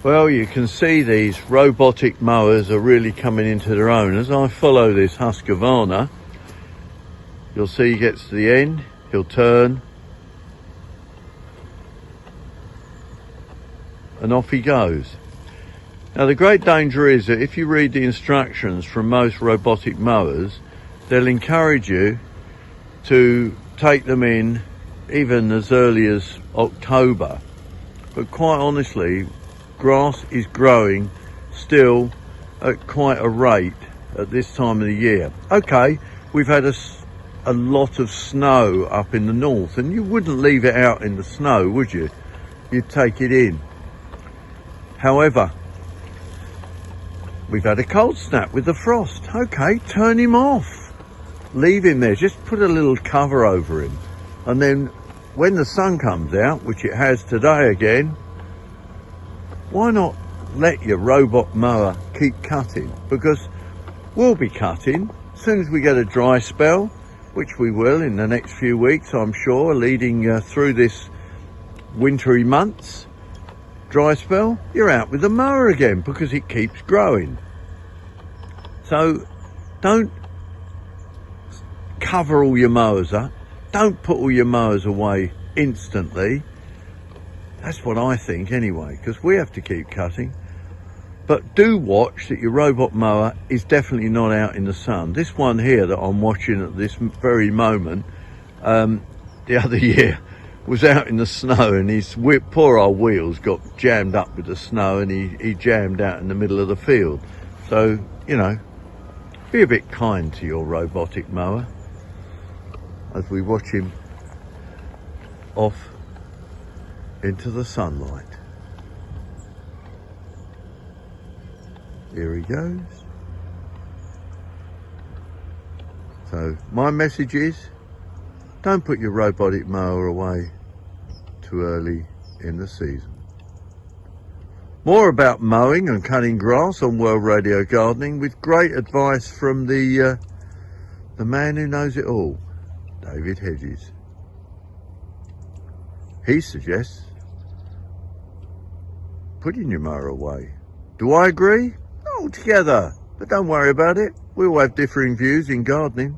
Well, you can see these robotic mowers are really coming into their own. As I follow this Husqvarna, you'll see he gets to the end, he'll turn, and off he goes. Now the great danger is that if you read the instructions from most robotic mowers, they'll encourage you to take them in even as early as October. But quite honestly, grass is growing still at quite a rate at this time of the year. Okay, we've had a lot of snow up in the north, and you wouldn't leave it out in the snow, would you? You'd take it in. However, we've had a cold snap with the frost. Okay, turn him off. Leave him there. Just put a little cover over him. And then when the sun comes out, which it has today again, why not let your robot mower keep cutting? Because we'll be cutting as soon as we get a dry spell, which we will in the next few weeks, I'm sure, leading through this wintry months. Dry spell, you're out with the mower again because it keeps growing. So don't cover all your mowers up. Don't put all your mowers away instantly. That's what I think anyway, because we have to keep cutting. But do watch that your robot mower is definitely not out in the sun. This one here that I'm watching at this very moment, the other year, was out in the snow, and his poor old wheels got jammed up with the snow, and he jammed out in the middle of the field. So, you know, be a bit kind to your robotic mower as we watch him off into the sunlight. Here he goes. So my message is, don't put your robotic mower away too early in the season. More about mowing and cutting grass on World Radio Gardening with great advice from the man who knows it all, David Hedges. He suggests putting your mower away. Do I agree? Not altogether, but don't worry about it. We all have differing views in gardening.